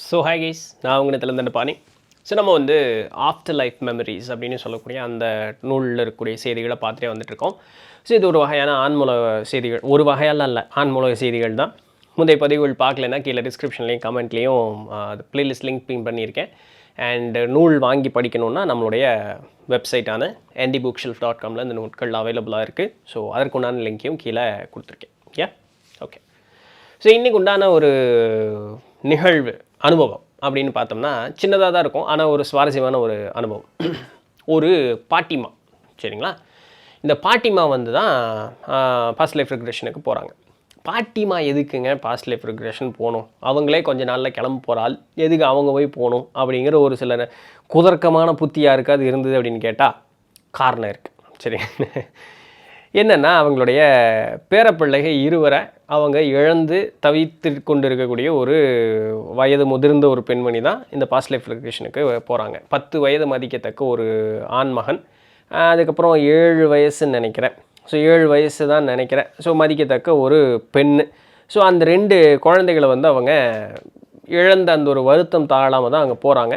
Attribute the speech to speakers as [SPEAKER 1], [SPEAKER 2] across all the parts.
[SPEAKER 1] So hi guys, நான் உங்களிடத்துலேருந்து பாணி. So நம்ம வந்து ஆஃப்டர் லைஃப் மெமரிஸ் அப்படின்னு சொல்லக்கூடிய அந்த நூலில் இருக்கக்கூடிய செய்திகளை பார்த்துட்டே வந்துட்டுருக்கோம். ஸோ இது ஒரு வகையான ஆன்மூலக செய்திகள், ஒரு வகையாலாம் இல்லை, ஆன்மூலக செய்திகள் தான். முந்தைய பதிவுகள் பார்க்கலன்னா கீழே டிஸ்கிரிப்ஷன்லேயும் கமெண்ட்லேயும் அது ப்ளேலிஸ்ட் லிங்க் பின் பண்ணியிருக்கேன். அண்டு நூல் வாங்கி படிக்கணுன்னா நம்மளுடைய வெப்சைட்டான ndbookshelf.comல இந்த நூட்கள் அவைலபிளாக இருக்குது. ஸோ அதற்குண்டான லிங்க்கையும் கீழே கொடுத்துருக்கேன். ஓகே. ஸோ இன்றைக்கு உண்டான ஒரு நிகழ்வு அனுபவம் அப்படின்னு பார்த்தோம்னா சின்னதாக தான் இருக்கும், ஆனால் ஒரு சுவாரஸ்யமான ஒரு அனுபவம். ஒரு பாட்டிமா, சரிங்களா? இந்த பாட்டிமா வந்து தான் பாஸ்ட் லைஃப் ரெக்ரெஷனுக்கு போகிறாங்க. பாட்டிமா எதுக்குங்க பாஸ்ட் லைஃப் ரெக்ரெஷன் போகணும்? அவங்களே கொஞ்ச நாளில் கிளம்ப போகிறாள், எதுக்கு அவங்க போய் போகணும் அப்படிங்கிற ஒரு சில குதர்க்கமான புத்தியாக இருக்குது. அது இருந்தது அப்படின்னு கேட்டால் காரணம் இருக்குது. சரி, என்னென்னா அவங்களுடைய பேரப்பிள்ளைகள் இருவரை அவங்க இழந்து தவித்து கொண்டு இருக்கக்கூடிய ஒரு வயது முதிர்ந்த ஒரு பெண்மணி தான் இந்த பாஸ்ட் லைஃப் ரெக்ரெஷனுக்கு போகிறாங்க. 10 வயது மதிக்கத்தக்க ஒரு ஆண்மகன், அதுக்கப்புறம் 7 வயசுன்னு நினைக்கிறேன். ஸோ 7 வயசு தான் நினைக்கிறேன். ஸோ மதிக்கத்தக்க ஒரு பெண்ணு. ஸோ அந்த 2 குழந்தைகளை வந்து அவங்க இழந்த அந்த ஒரு வருத்தம் தாழாமல் தான் அங்கே போகிறாங்க.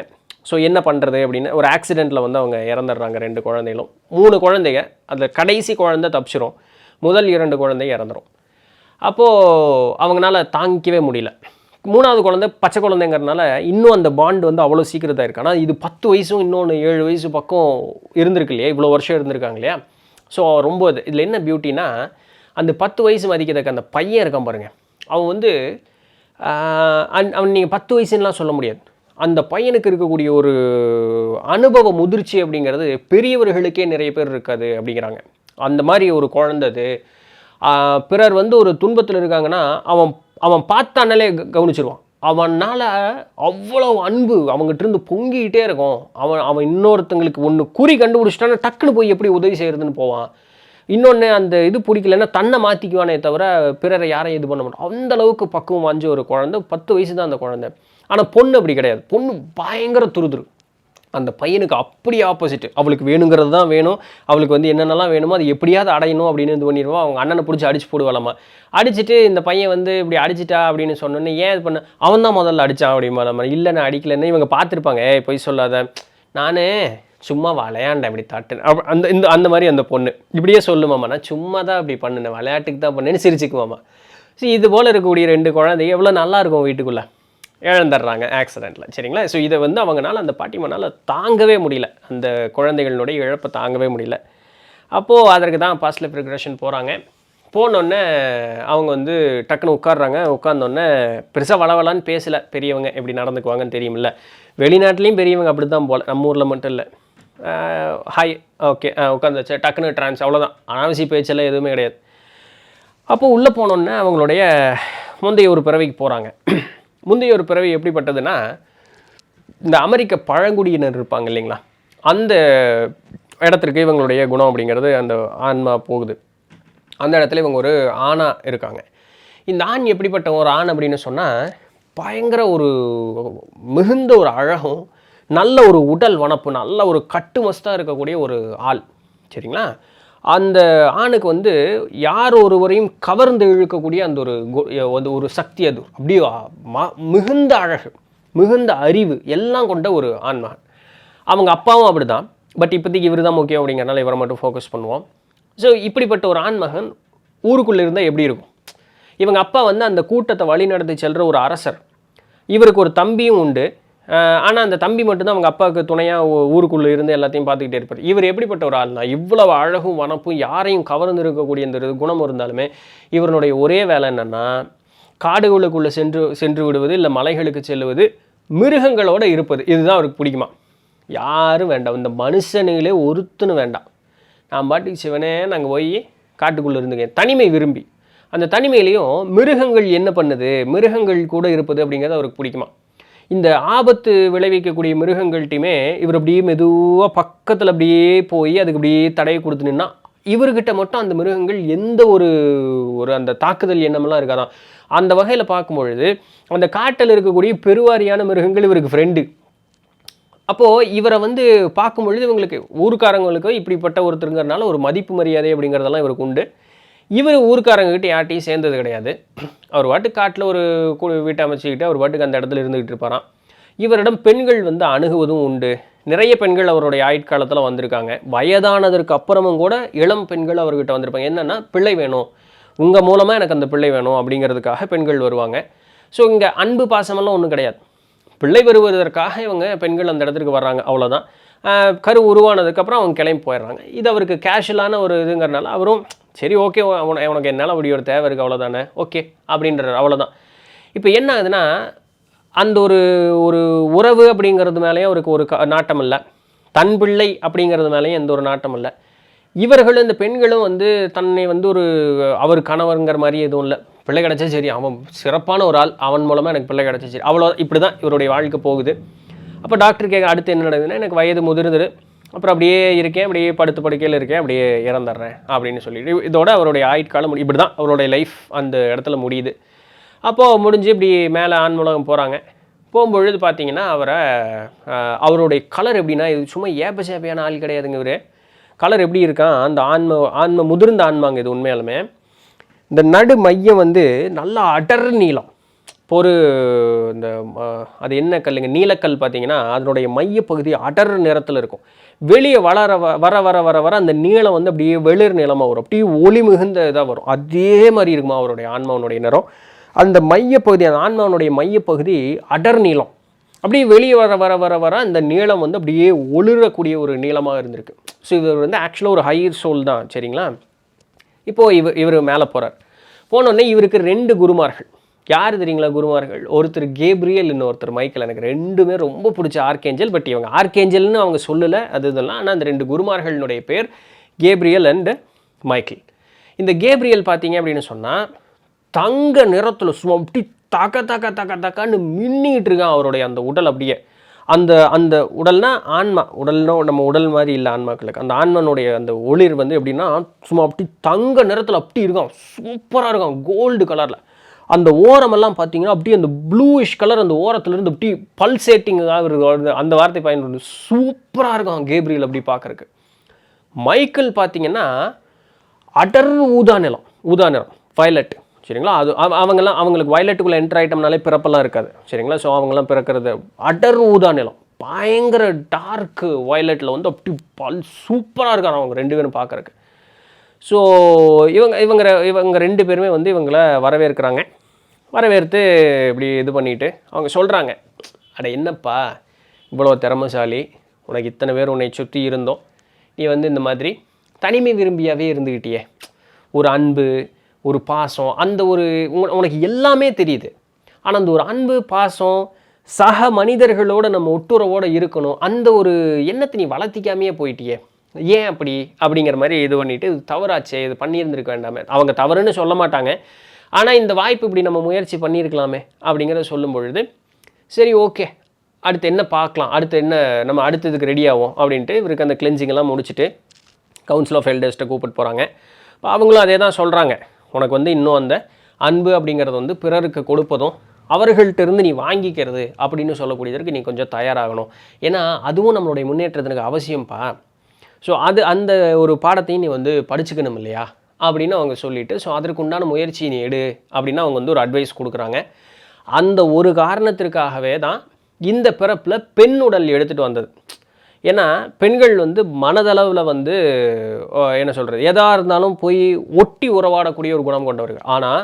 [SPEAKER 1] ஸோ என்ன பண்ணுறது அப்படின்னு ஒரு ஆக்சிடெண்ட்டில் வந்து அவங்க இறந்துடுறாங்க. 2 குழந்தைகளும். 3 குழந்தைங்க, அதில் கடைசி குழந்தை தப்பிச்சிரும், முதல் 2 குழந்தைங்க இறந்துடும். அப்போது அவங்களால தாங்கிக்கவே முடியல. 3வது குழந்தை பச்சை குழந்தைங்கிறதுனால இன்னும் அந்த பாண்டு வந்து அவ்வளோ சீக்கிரதாக இருக்குது. ஆனால் இது 10 வயசும் இன்னொன்று 7 வயசு பக்கம் இருந்திருக்கு இல்லையா, இவ்வளோ வருஷம் இருந்திருக்காங்க இல்லையா. ஸோ ரொம்ப இதில் என்ன பியூட்டினா, அந்த 10 வயசு மதிக்கத்தக்க அந்த பையன் இருக்கான் பாருங்கள், அவன் வந்து அவன் நீங்கள் 10 வயசுன்னெலாம் சொல்ல முடியாது. அந்த பையனுக்கு இருக்கக்கூடிய ஒரு அனுபவ முதிர்ச்சி அப்படிங்கிறது பெரியவர்களுக்கே நிறைய பேர் இருக்காது அப்படிங்கிறாங்க. அந்த மாதிரி ஒரு குழந்தது பிறர் வந்து ஒரு துன்பத்தில் இருக்காங்கன்னா அவன் பார்த்தானாலே கவனிச்சிருவான். அவனால் அவ்வளோ அன்பு அவங்ககிட்ட பொங்கிக்கிட்டே இருக்கும். அவன் இன்னொருத்தங்களுக்கு ஒன்று குறி கண்டுபிடிச்சிட்டான்னா டக்குன்னு போய் எப்படி உதவி செய்கிறதுன்னு போவான். இன்னொன்று அந்த இது பிடிக்கலன்னா தன்னை மாற்றிக்குவானே தவிர பிறரை யாரையும் இது பண்ண மாட்டான். அந்த அளவுக்கு பக்குவம் வாஞ்ச ஒரு குழந்தை. 10 வயசு தான் அந்த குழந்தை. ஆனால் பொண்ணு அப்படி கிடையாது. பொண்ணு பயங்கர துருதுரு. அந்த பையனுக்கு அப்படி ஆப்போசிட். அவளுக்கு வேணுங்கிறது தான் வேணும், அவளுக்கு வந்து என்னென்னலாம் வேணுமோ அது எப்படியாவது அடையணும் அப்படின்னு இது பண்ணிடுவான். அவங்க அண்ணனை பிடிச்சி அடிச்சு போடுவாளாமா. அடிச்சுட்டு இந்த பையன் வந்து இப்படி அடிச்சிட்டா அப்படின்னு சொன்னோன்னே, ஏன் இது பண்ண, அவன் தான் முதல்ல அடித்தான் அப்படிமா. நம்ம இல்லை நான் அடிக்கலைன்னு இவங்க பார்த்துருப்பாங்க. பொய் சொல்லாத, நான் சும்மா விளையாண்டேன் இப்படி தட்டுன்னு அந்த மாதிரி அந்த பொண்ணு இப்படியே சொல்லுமாம்மா, நான் சும்மா தான் அப்படி பண்ணினேன், விளையாட்டுக்கு தான் பண்ணேன்னு சிரிச்சுக்குவாம்மா. ஸோ இது போல் இருக்கக்கூடிய 2 குழந்தைங்க எவ்வளோ நல்லாயிருக்கும் வீட்டுக்குள்ளே, இழந்துடுறாங்க ஆக்சிடெண்ட்டில், சரிங்களா? ஸோ இதை வந்து அவங்களால அந்த பாட்டிமனால் தாங்கவே முடியல, அந்த குழந்தைகளுடைய இழப்பை தாங்கவே முடியல. அப்போது அதற்கு தான் பாஸ்ட் லைஃப் ரெக்ரெஷன் போகிறாங்க. போனோடனே அவங்க வந்து டக்குன்னு உட்காடுறாங்க. உட்காந்தோடனே பெருசாக வளவலான்னு பேசலை. பெரியவங்க எப்படி நடந்துக்குவாங்கன்னு தெரியுமில்ல, வெளிநாட்டிலையும் பெரியவங்க அப்படி தான் போல், நம்ம ஊரில் மட்டும் இல்லை. ஹாய், ஓகே, உட்காந்துச்சு, டக்குன்னு ட்ரான்ஸ், அவ்வளோதான், அனாவசிய பேச்செல்லாம் எதுவுமே கிடையாது. அப்போது உள்ளே போனோடனே அவங்களுடைய முந்தைய ஒரு பிறவிக்கு போகிறாங்க. முந்தைய ஒரு பிறவி எப்படிப்பட்டதுன்னா, இந்த அமெரிக்க பழங்குடியினர் இருப்பாங்க இல்லைங்களா, அந்த இடத்திற்கு இவங்களுடைய குணம் அப்படிங்கிறது அந்த ஆன்மா போகுது. அந்த இடத்துல இவங்க ஒரு ஆணாக இருக்காங்க. இந்த ஆண் எப்படிப்பட்ட ஒரு ஆண் அப்படின்னு சொன்னால், பயங்கர ஒரு மிகுந்த ஒரு அழகும், நல்ல ஒரு உடல் வனப்பு, நல்ல ஒரு கட்டுமஸ்தாக இருக்கக்கூடிய ஒரு ஆள், சரிங்களா? அந்த ஆணுக்கு வந்து யார் ஒருவரையும் கவர்ந்து இழுக்கக்கூடிய அந்த ஒரு சக்தி, அது அப்படியே மிகுந்த அழகு, மிகுந்த அறிவு எல்லாம் கொண்ட ஒரு ஆண்மகன். அவங்க அப்பாவும் அப்படி தான். பட் இப்போதைக்கு இவர் தான் முக்கியம் அப்படிங்கிறனால இவரை மட்டும் ஃபோக்கஸ் பண்ணுவோம். ஸோ இப்படிப்பட்ட ஒரு ஆண்மகன் ஊருக்குள்ளே இருந்தால் எப்படி இருக்கும்? இவங்க அப்பா வந்து அந்த கூட்டத்தை வழிநடத்தி செல்கிற ஒரு அரசர். இவருக்கு ஒரு தம்பியும் உண்டு. ஆனால் அந்த தம்பி மட்டும்தான் அவங்க அப்பாவுக்கு துணையாக ஊருக்குள்ளே இருந்து எல்லாத்தையும் பார்த்துக்கிட்டே இருப்பார். இவர் எப்படிப்பட்ட ஒரு ஆள்னா, இவ்வளவு அழகும் வனப்பும் யாரையும் கவர்ந்து இருக்கக்கூடிய இந்த குணம் இருந்தாலுமே இவருடைய ஒரே வேலை என்னென்னா, காடுகளுக்குள்ளே சென்று விடுவது, இல்லை மலைகளுக்கு செல்லுவது, மிருகங்களோடு இருப்பது. இதுதான் அவருக்கு பிடிக்குமா. யாரும் வேண்டாம், இந்த மனுஷனுங்களே ஒருத்தனும் வேண்டாம், நான் பாட்டுக்கு சிவனே நாங்கள் போய் காட்டுக்குள்ளே இருந்துக்கேன், தனிமை விரும்பி. அந்த தனிமையிலையும் மிருகங்கள் என்ன பண்ணுது, மிருகங்கள் கூட இருப்பது அப்படிங்கிறது அவருக்கு பிடிக்குமா. இந்த ஆபத்து விளைவிக்கக்கூடிய மிருகங்கள்ட்டையுமே இவர் அப்படியே மெதுவாக பக்கத்தில் அப்படியே போய் அதுக்கு அப்படியே தடையை கொடுத்துனா, இவர்கிட்ட மட்டும் அந்த மிருகங்கள் எந்த ஒரு அந்த தாக்குதல் எண்ணமெல்லாம் இருக்காதான். அந்த வகையில் பார்க்கும்பொழுது அந்த காட்டில் இருக்கக்கூடிய பெருவாரியான மிருகங்கள் இவருக்கு ஃப்ரெண்டு. அப்போது இவரை வந்து பார்க்கும்பொழுது இவங்களுக்கு ஊருக்காரங்களுக்கு இப்படிப்பட்ட ஒருத்தருங்கிறதுனால ஒரு மதிப்பு மரியாதை அப்படிங்கிறதெல்லாம் இவருக்கு உண்டு. இவர் ஊருக்காரங்கிட்ட யார்ட்டையும் சேர்ந்தது கிடையாது. அவர் பாட்டுக்கு காட்டில் ஒரு வீட்டை அமைச்சிக்கிட்டு அவர் பாட்டுக்கு அந்த இடத்துல இருந்துக்கிட்டு இருப்பாராம். இவரிடம் பெண்கள் வந்து அணுகுவதும் உண்டு. நிறைய பெண்கள் அவருடைய ஆயுட்காலத்தில் வந்திருக்காங்க. வயதானதற்கு அப்புறமும் கூட இளம் பெண்கள் அவர்கிட்ட வந்திருப்பாங்க. என்னென்னா பிள்ளை வேணும், உங்கள் மூலமாக எனக்கு அந்த பிள்ளை வேணும் அப்படிங்கிறதுக்காக பெண்கள் வருவாங்க. ஸோ இங்கே அன்பு பாசமெல்லாம் ஒன்றும் கிடையாது. பிள்ளை வருவதற்காக இவங்க பெண்கள் அந்த இடத்துக்கு வர்றாங்க, அவ்வளோதான். கரு உருவானதுக்கப்புறம் அவங்க கிளம்பி போயிடுறாங்க. இது அவருக்கு கேஷுவலான ஒரு இதுங்கிறனால அவரும் சரி ஓகே, உனக்கு என்னால் அப்படி ஒரு தேவை இருக்குது அவ்வளோதானே, ஓகே அப்படின்றார், அவ்வளோதான். இப்போ என்ன ஆகுதுன்னா, அந்த ஒரு ஒரு உறவு அப்படிங்கிறது மேலேயும் அவருக்கு ஒரு நாட்டம் இல்லை, தன் பிள்ளை அப்படிங்கிறது மேலேயும் எந்த ஒரு நாட்டம் இல்லை. இவர்களும் இந்த பெண்களும் வந்து தன்னை வந்து ஒரு அவர் கணவருங்கிற மாதிரி எதுவும் இல்லை. பிள்ளை கிடச்சா சரி, அவன் சிறப்பான ஒரு ஆள், அவன் மூலமாக எனக்கு பிள்ளை கிடச்சா சரி, அவ்வளோ. இப்படி தான் இவருடைய வாழ்க்கை போகுது. அப்போ டாக்டர் கேட்க அடுத்து என்ன நடக்குதுன்னா, எனக்கு வயது முதிர்ந்துரு, அப்புறம் அப்படியே இருக்கேன், அப்படியே படுத்து படுக்கையில் இருக்கேன், அப்படியே இறந்துடுறேன் அப்படின்னு சொல்லிட்டு இதோட அவருடைய ஆயுட்காலம் இப்படி தான் அவருடைய லைஃப் அந்த இடத்துல முடியுது. அப்போது முடிஞ்சு இப்படி மேலே ஆன்மூலகம் போகிறாங்க. போகும்பொழுது பார்த்தீங்கன்னா அவருடைய கலர் எப்படின்னா, இது சும்மா ஏப்ப ஆள் கிடையாதுங்க. இவர் கலர் எப்படி இருக்கான், அந்த ஆன்ம முதிர்ந்த ஆன்மாங்க இது. உண்மையாலுமே இந்த நடு மையம் வந்து நல்லா அடர் நீளம். இப்போ ஒரு இந்த அது என்ன கல்லுங்க, நீலக்கல் பார்த்தீங்கன்னா அதனுடைய மையப்பகுதி அடர் நிறத்தில் இருக்கும். வெளியே வர வர வர வர அந்த நீளம் வந்து அப்படியே வெளிர் நிலமாக வரும், அப்படியே ஒளி மிகுந்த இதாக வரும். அதே மாதிரி இருக்குமா அவருடைய ஆன்மாவனுடைய நிறம். அந்த மையப்பகுதி, அந்த ஆன்மாவனுடைய மையப்பகுதி அடர் நீளம். அப்படியே வெளியே வர வர வர வர அந்த நீளம் வந்து அப்படியே ஒளிரக்கூடிய ஒரு நீளமாக இருந்திருக்கு. ஸோ இவர் வந்து ஆக்சுவலாக ஒரு ஹையர் சோல் தான், சரிங்களா. இப்போது இவர் மேலே போகிறார். போனோடனே இவருக்கு 2 குருமார்கள். யார் தெரியுங்களா குருமார்கள்? ஒருத்தர் கேப்ரியல், இன்னொருத்தர் மைக்கேல். எனக்கு ரெண்டுமே ரொம்ப பிடிச்ச ஆர்கேஞ்சல். பட் இவங்க ஆர்கேஞ்சல்னு அவங்க சொல்லலை, அது இதெல்லாம். ஆனால் அந்த 2 குருமார்களுடைய பேர் கேப்ரியல் அண்டு மைக்கேல். இந்த கேப்ரியல் பார்த்தீங்க அப்படின்னு சொன்னால் தங்க நிறத்தில் சும்மா அப்படி தக்க தக்க தக்க தக்கான்னு மின்னிகிட்டு இருக்கான் அவருடைய அந்த உடல். அப்படியே அந்த அந்த உடல்னா ஆன்மா, உடல்னா நம்ம உடல் மாதிரி இல்லை ஆன்மாக்களுக்கு. அந்த ஆன்மனுடைய அந்த ஒளிர் வந்து எப்படின்னா சும்மா அப்படி தங்க நிறத்தில் அப்படி இருக்கான், சூப்பராக இருக்கான், கோல்டு கலரில். அந்த ஓரமெல்லாம் பார்த்தீங்கன்னா அப்படியே அந்த ப்ளூயிஷ் கலர், அந்த ஓரத்துலேருந்து அப்படி பல்சேட்டிங்காக இருக்குது. அந்த வார்த்தை பயன்படுது. சூப்பராக இருக்கும் கேப்ரியல் அப்படி பார்க்குறக்கு. மைக்கேல் பார்த்தீங்கன்னா அடர் ஊதா நிறம், வயலட், சரிங்களா. அது அவங்களுக்கு வயலட்டுக்குள்ளே என்டர் ஆகிட்டோம்னாலே பிறப்பெல்லாம் இருக்காது, சரிங்களா. ஸோ அவங்கெல்லாம் பிறக்கிறது அடர் ஊதா நிலம், பயங்கர டார்க்கு வயலட்டில் வந்து அப்படி சூப்பராக இருக்காங்க அவங்க 2 பேரும் பார்க்குறக்கு. ஸோ இவங்க 2 பேருமே வந்து இவங்களை வரவேற்று இப்படி இது பண்ணிவிட்டு அவங்க சொல்கிறாங்க, அட என்னப்பா இவ்வளோ திறமைசாலி, உனக்கு இத்தனை பேர் உன்னை சுற்றி இருந்தோம், நீ வந்து இந்த மாதிரி தனிமை விரும்பியாகவே இருந்துக்கிட்டியே, ஒரு அன்பு, ஒரு பாசம், அந்த ஒரு உனக்கு எல்லாமே தெரியுது, ஆனால் அந்த ஒரு அன்பு, பாசம், சக மனிதர்களோடு நம்ம ஒட்டுறவோடு இருக்கணும், அந்த ஒரு எண்ணத்தை நீ வளர்த்திக்காமையே போயிட்டியே, ஏன் அப்படிங்கிற மாதிரி இது பண்ணிவிட்டு, இது தவறாச்சே, இது பண்ணியிருந்துருக்க வேண்டாமே. அவங்க தவறுன்னு சொல்ல மாட்டாங்க, ஆனால் இந்த வாய்ப்பு இப்படி நம்ம முயற்சி பண்ணியிருக்கலாமே அப்படிங்கிறத சொல்லும் பொழுது, சரி ஓகே அடுத்து என்ன பார்க்கலாம், அடுத்து என்ன நம்ம அடுத்ததுக்கு ரெடி ஆகும் அப்படின்ட்டு இவருக்கு அந்த கிளென்சிங்கெல்லாம் முடிச்சுட்டு கவுன்சில் ஆஃப் எல்டர்ஸ்ட்டை கூப்பிட்டு போகிறாங்க. இப்போ அவங்களும் அதே தான் சொல்கிறாங்க, உனக்கு வந்து இன்னும் அந்த அன்பு அப்படிங்கிறது வந்து பிறருக்கு கொடுப்பதும் அவர்கள்ட்ட இருந்து நீ வாங்கிக்கிறது அப்படின்னு சொல்லக்கூடியதற்கு நீ கொஞ்சம் தயாராகணும், ஏன்னா அதுவும் நம்மளுடைய முன்னேற்றத்திற்கு அவசியம்ப்பா. ஸோ அந்த ஒரு பாடத்தையும் நீ வந்து படிச்சுக்கணும் இல்லையா அப்படின்னு அவங்க சொல்லிவிட்டு, ஸோ அதற்கு உண்டான முயற்சி நீ எடு அப்படின்னு அவங்க வந்து ஒரு அட்வைஸ் கொடுக்குறாங்க. அந்த ஒரு காரணத்திற்காகவே தான் இந்த பிறப்பில் பெண் உடல் எடுத்துகிட்டு வந்தது. ஏன்னா பெண்கள் வந்து மனதளவில் வந்து என்ன சொல்கிறது, எதாக இருந்தாலும் போய் ஒட்டி உறவாடக்கூடிய ஒரு குணம் கொண்டவர்கள். ஆனால்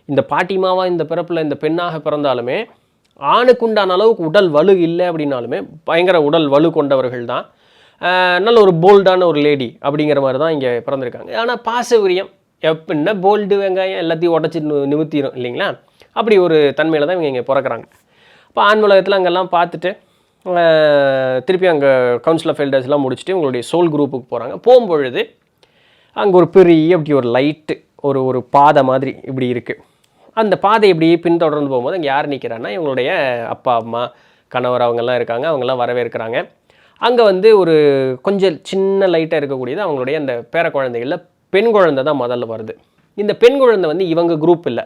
[SPEAKER 1] இந்த பாட்டிமாவாக இந்த பிறப்பில் இந்த பெண்ணாக பிறந்தாலுமே ஆணுக்குண்டான அளவுக்கு உடல் வலு இல்லை அப்படின்னாலுமே பயங்கர உடல் வலு கொண்டவர்கள் தான். நல்ல ஒரு போல்டான ஒரு லேடி அப்படிங்கிற மாதிரி தான் இங்கே பிறந்திருக்காங்க. ஆனால் பாசவிரியம் எப்படின்னா போல்டு வெங்காயம் எல்லாத்தையும் உடச்சி நிமித்திடும் இல்லைங்களா, அப்படி ஒரு தன்மையில் தான் இவங்க இங்கே பிறக்கிறாங்க. இப்போ ஆன்மூலகத்தில் அங்கெல்லாம் பார்த்துட்டு திருப்பி அங்கே கவுன்சில் ஆஃப் எல்டர்ஸ்லாம் முடிச்சுட்டு உங்களுடைய சோல் குரூப்புக்கு போகிறாங்க. போகும்பொழுது அங்கே ஒரு பெரிய அப்படி ஒரு லைட்டு ஒரு பாதை மாதிரி இப்படி இருக்குது. அந்த பாதை இப்படி பின்தொடர்ந்து போகும்போது அங்கே யார் நிற்கிறான்னா இவங்களுடைய அப்பா அம்மா கணவர் அவங்கெல்லாம் இருக்காங்க. அவங்கெல்லாம் வரவேற்கிறாங்க. அங்கே வந்து ஒரு கொஞ்சம் சின்ன லைட்டாக இருக்கக்கூடியது அவங்களுடைய அந்த பேர குழந்தைகளில் பெண் குழந்தை தான் முதல்ல வருது. இந்த பெண் குழந்தை வந்து இவங்க குரூப் இல்லை,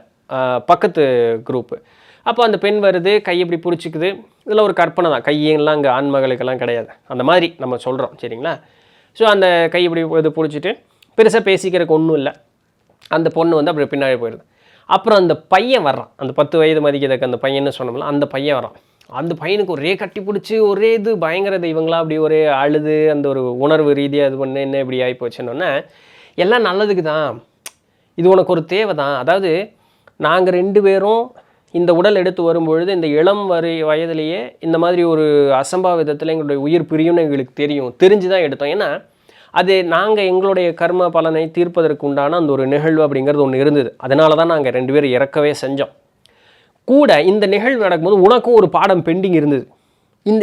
[SPEAKER 1] பக்கத்து குரூப்பு. அப்போ அந்த பெண் வருது, கை இப்படி பிடிச்சிக்குது. இதில் ஒரு கற்பனை தான், கையெல்லாம் அங்கே ஆண்மகளுக்கெல்லாம் கிடையாது, அந்த மாதிரி நம்ம சொல்கிறோம் சரிங்களா. ஸோ அந்த கை இப்படி இது பிடிச்சிட்டு பெருசாக பேசிக்கிறதுக்கு ஒன்றும் இல்லை. அந்த பொண்ணு வந்து அப்படி பின்னாடி போயிடுது. அப்புறம் அந்த பையன் வர்றான், அந்த 10 வயது மதிக்கிறதுக்கு அந்த பையன்னு சொன்னோம்ல, அந்த பையன் வரான். அந்த பையனுக்கு ஒரே கட்டி பிடிச்சி ஒரே இது பயங்கர இவங்களா அப்படி ஒரே அழுது அந்த ஒரு உணர்வு ரீதியாக இது பண்ணு என்ன இப்படி ஆகி போச்சுன்னொன்னே எல்லாம் நல்லதுக்கு தான், இது உனக்கு ஒரு தேவை தான். அதாவது நாங்கள் 2 பேரும் இந்த உடல் எடுத்து வரும்பொழுது இந்த இளம் வயதிலேயே இந்த மாதிரி ஒரு அசம்பாவிதத்தில் எங்களுடைய உயிர் பிரியும்னு எங்களுக்கு தெரிஞ்சு தான் எடுத்தோம். ஏன்னா அது நாங்கள் எங்களுடைய கர்ம பலனை தீர்ப்பதற்கு உண்டான அந்த ஒரு நிகழ்வு அப்படிங்கிறது ஒன்று இருந்தது. அதனால தான் நாங்கள் 2 பேரும் இறக்கவே செஞ்சோம். கூட இந்த நிகழ்வு நடக்கும்போது உனக்கும் ஒரு பாடம் பெண்டிங் இருந்தது.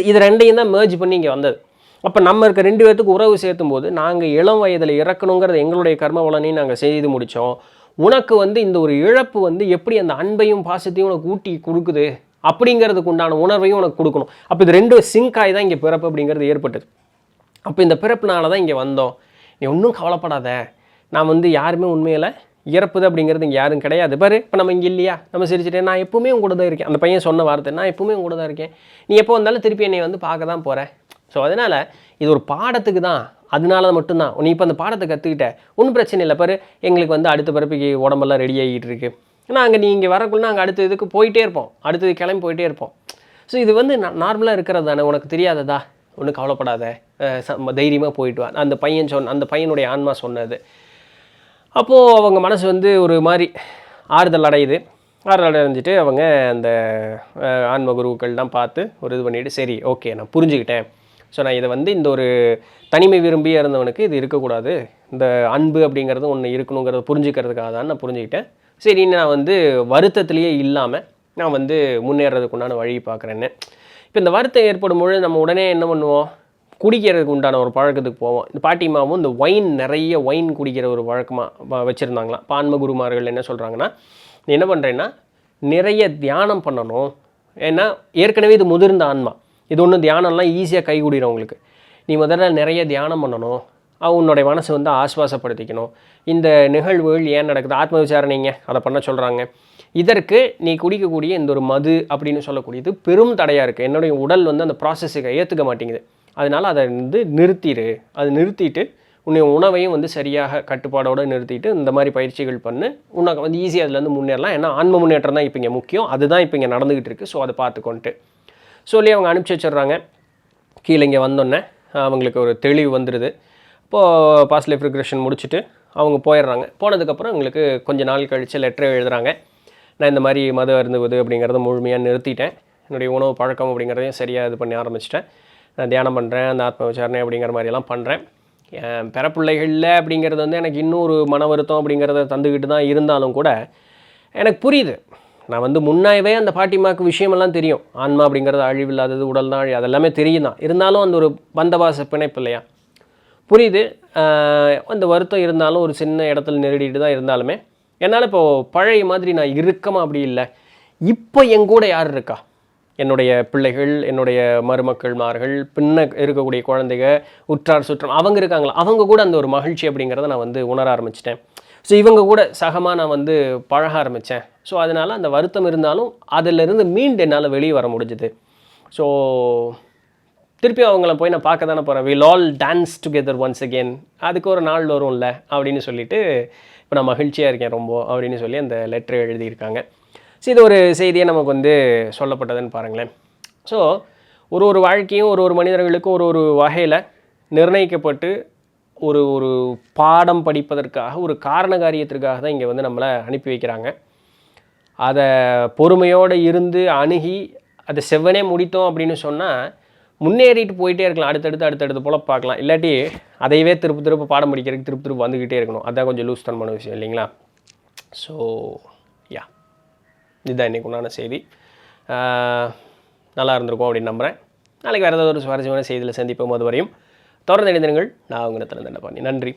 [SPEAKER 1] இது 2ஐயும் தான் மேர்ஜ் பண்ணி இங்கே வந்தது. அப்போ நம்ம இருக்க 2 பேர்த்துக்கு உறவு சேர்த்தும் போது நாங்கள் இளம் வயதில் இறக்கணுங்கிறது எங்களுடைய கர்ம பலனையும் நாங்கள் செய்து முடித்தோம். உனக்கு இந்த ஒரு இழப்பு எப்படி அந்த அன்பையும் பாசத்தையும் உனக்கு ஊட்டி கொடுக்குது அப்படிங்கிறதுக்கு உண்டான உணர்வையும் உனக்கு கொடுக்கணும். அப்போ இது 2 சிங்க் ஆகி தான் இங்கே பிறப்பு அப்படிங்கிறது ஏற்பட்டது. அப்போ இந்த பிறப்புனால தான் இங்கே வந்தோம். நீ ஒன்றும் கவலைப்படாத, நான் யாருமே உண்மையில் இறப்புது அப்படிங்கிறது இங்கே யாரும் கிடையாது. பாரு இப்போ நம்ம இங்கே இல்லையா, நம்ம சிரிச்சுட்டே நான் எப்பவுமே உங்க கூட தான் இருக்கேன். அந்த பையன் சொன்ன வார்த்தை, நான் எப்பவுமே உங்க கூட தான் இருக்கேன், நீ எப்போ வந்தாலும் திருப்பி என்னை பார்க்க தான் போகிறேன். ஸோ அதனால் இது ஒரு பாடத்துக்கு தான், அதனால மட்டும்தான் நீ இப்போ அந்த பாடத்தை கற்றுக்கிட்ட, ஒன்றும் பிரச்சனை இல்லை. பாரு எங்களுக்கு அடுத்த பிறப்புக்கு உடம்பெல்லாம் ரெடி ஆகிட்டு இருக்கு, நாங்கள் நீ இங்கே வரக்குள்ள நாங்கள் அடுத்த இதுக்கு போயிட்டே இருப்போம், அடுத்தது கிளம்பி போயிட்டே இருப்போம். ஸோ இது நார்மலாக இருக்கிறது தானே, உனக்கு தெரியாததா, ஒன்றும் கவலைப்படாத, தைரியமாக போயிட்டு வா. அந்த பையனுடைய ஆன்மா சொன்னது. அப்போது அவங்க மனசு ஒரு மாதிரி ஆறுதல் அடைஞ்சிட்டு அவங்க அந்த ஆன்ம குருக்கள்லாம் பார்த்து ஒரு இது பண்ணிவிட்டு, சரி ஓகே நான் புரிஞ்சுக்கிட்டேன். ஸோ நான் இதை இந்த ஒரு தனிமை விரும்பியாக இருந்தவனுக்கு இது இருக்கக்கூடாது, இந்த அன்பு அப்படிங்கிறது ஒன்று இருக்கணுங்கிறத புரிஞ்சுக்கிறதுக்காக தான் நான் புரிஞ்சுக்கிட்டேன். சரி நான் வருத்தத்திலேயே இல்லாமல் நான் முன்னேறதுக்கு உண்டான வழி பார்க்குறேன்னு. இப்போ இந்த வருத்தம் ஏற்படும் பொழுது நம்ம உடனே என்ன பண்ணுவோம், குடிக்கிறதுக்கு உண்டான ஒரு பழக்கத்துக்கு போவோம். இந்த பாட்டிமாவும் இந்த நிறைய ஒயின் குடிக்கிற ஒரு வழக்கமாக வச்சுருந்தாங்களாம். ஆன்ம குருமார்கள் என்ன சொல்கிறாங்கன்னா, நீ என்ன பண்ணுறேன்னா நிறைய தியானம் பண்ணணும். ஏன்னா ஏற்கனவே இது முதிர்ந்த ஆன்மா, இது ஒன்றும் தியானம்லாம் ஈஸியாக கைகூடிடும் உங்களுக்கு. நீ முதல்ல நிறைய தியானம் பண்ணணும், உன்னுடைய மனசை ஆஸ்வாசப்படுத்திக்கணும். இந்த நிகழ்வுகள் ஏன் நடக்குது, ஆத்ம விசாரணைங்க அதை பண்ண சொல்கிறாங்க. இதற்கு நீ குடிக்கக்கூடிய இந்த ஒரு மது அப்படின்னு சொல்லக்கூடியது பெரும் தடையாக இருக்குது. என்னுடைய உடல் அந்த ப்ராசஸுக்கு ஏற்றுக்க மாட்டேங்குது, அதனால் அதை நிறுத்திடு. அது நிறுத்திட்டு உன்னை உணவையும் சரியாக கட்டுப்பாடோடு நிறுத்திட்டு இந்த மாதிரி பயிற்சிகள் பண்ணு, உனக்கு ஈஸியாக அதுலேருந்து முன்னேறலாம். ஏன்னா ஆன்ம முன்னேற்றம் தான் இப்போ இங்கே முக்கியம், அதுதான் இப்போ இங்கே நடந்துக்கிட்டு இருக்குது. ஸோ அதை பார்த்துக்கொண்டு சொல்லி அவங்க அனுப்பிச்சி வச்சிடுறாங்க. கீழே இங்கே வந்தோடனே அவங்களுக்கு ஒரு தெளிவு வந்துடுது. இப்போது பாஸ்ட் லைஃப் ரிக்ரெஷன் முடிச்சுட்டு அவங்க போயிடுறாங்க. போனதுக்கப்புறம் அவங்களுக்கு கொஞ்சம் நாள் கழித்து லெட்டர் எழுதுகிறாங்க, நான் இந்த மாதிரி மது அருந்துவது அப்படிங்கிறத முழுமையாக நிறுத்திட்டேன், என்னுடைய உணவு பழக்கம் அப்படிங்கிறதையும் சரியாக இது பண்ணி ஆரம்பிச்சிட்டேன், நான் தியானம் பண்ணுறேன், அந்த ஆத்ம விசாரணை அப்படிங்கிற மாதிரியெல்லாம் பண்ணுறேன். பிறப்பிள்ளைகளில் அப்படிங்கிறது எனக்கு இன்னொரு மன வருத்தம் அப்படிங்கிறத தந்துக்கிட்டு தான் இருந்தாலும் கூட எனக்கு புரியுது. நான் முன்னாவே அந்த பாட்டிமாக்கு விஷயமெல்லாம் தெரியும், ஆன்மா அப்படிங்கிறது அழிவில்லாதது, உடல் தான் அதெல்லாமே தெரியும் தான். இருந்தாலும் அந்த ஒரு பந்தபாச பிணைப்பு இல்லையா, புரியுது. அந்த வருத்தம் இருந்தாலும் ஒரு சின்ன இடத்துல நெருடிட்டு தான் இருந்தாலுமே என்னால் இப்போது பழைய மாதிரி நான் இறுக்கமாக அப்படி இல்லை. இப்போ எங்கூட யார் இருக்கா, என்னுடைய பிள்ளைகள், என்னுடைய மருமக்கள்மார்கள், பின்ன இருக்கக்கூடிய குழந்தைங்க, உற்றார் சுற்றம் அவங்க இருக்காங்களா, அவங்க கூட அந்த ஒரு மகிழ்ச்சி அப்படிங்கிறத நான் உணர ஆரம்பிச்சிட்டேன். ஸோ இவங்க கூட சகமாக நான் பழக ஆரம்பித்தேன். ஸோ அதனால் அந்த வருத்தம் இருந்தாலும் அதிலிருந்து மீண்டு என்னால் வெளியே வர முடிஞ்சுது. ஸோ திருப்பி அவங்கள போய் நான் பார்க்க தானே போகிறேன், will all dance together once again, அதுக்கு ஒரு நாள் வரும்ல அப்படின்னு சொல்லிட்டு இப்போ நான் மகிழ்ச்சியாக இருக்கேன் ரொம்ப அப்படின்னு சொல்லி அந்த லெட்டர் எழுதியிருக்காங்க. ஸோ இது ஒரு செய்தியை நமக்கு சொல்லப்பட்டதுன்னு பாருங்களேன். ஸோ ஒரு வாழ்க்கையும் ஒரு மனிதர்களுக்கும் ஒரு வகையில் நிர்ணயிக்கப்பட்டு ஒரு பாடம் படிப்பதற்காக, ஒரு காரண காரியத்திற்காக தான் இங்கே நம்மளை அனுப்பி வைக்கிறாங்க. அதை பொறுமையோடு இருந்து அணுகி அதை செவ்வனே முடித்தோம் அப்படின்னு சொன்னால் முன்னேறிட்டு போயிட்டே இருக்கலாம், அடுத்தடுத்து போல் பார்க்கலாம். இல்லாட்டி அதையவே திரும்ப பாடம் படிக்கிறதுக்கு திரும்ப வந்துக்கிட்டே இருக்கணும். அதுதான் கொஞ்சம் லூஸ் தனமான விஷயம் இல்லைங்களா. ஸோ யா, இதுதான் இன்றைக்கு உண்டான செய்தி. நல்லா இருந்திருக்கும் அப்படின்னு நம்புகிறேன். நாளைக்கு வேறு ஏதாவது ஒரு சுவாரஸ்யமான செய்தியில் சந்திப்போம். அது வரையும் தொடர்ந்து இணைந்திருங்கள். நான் உங்கள் தண்டபாணி. நன்றி.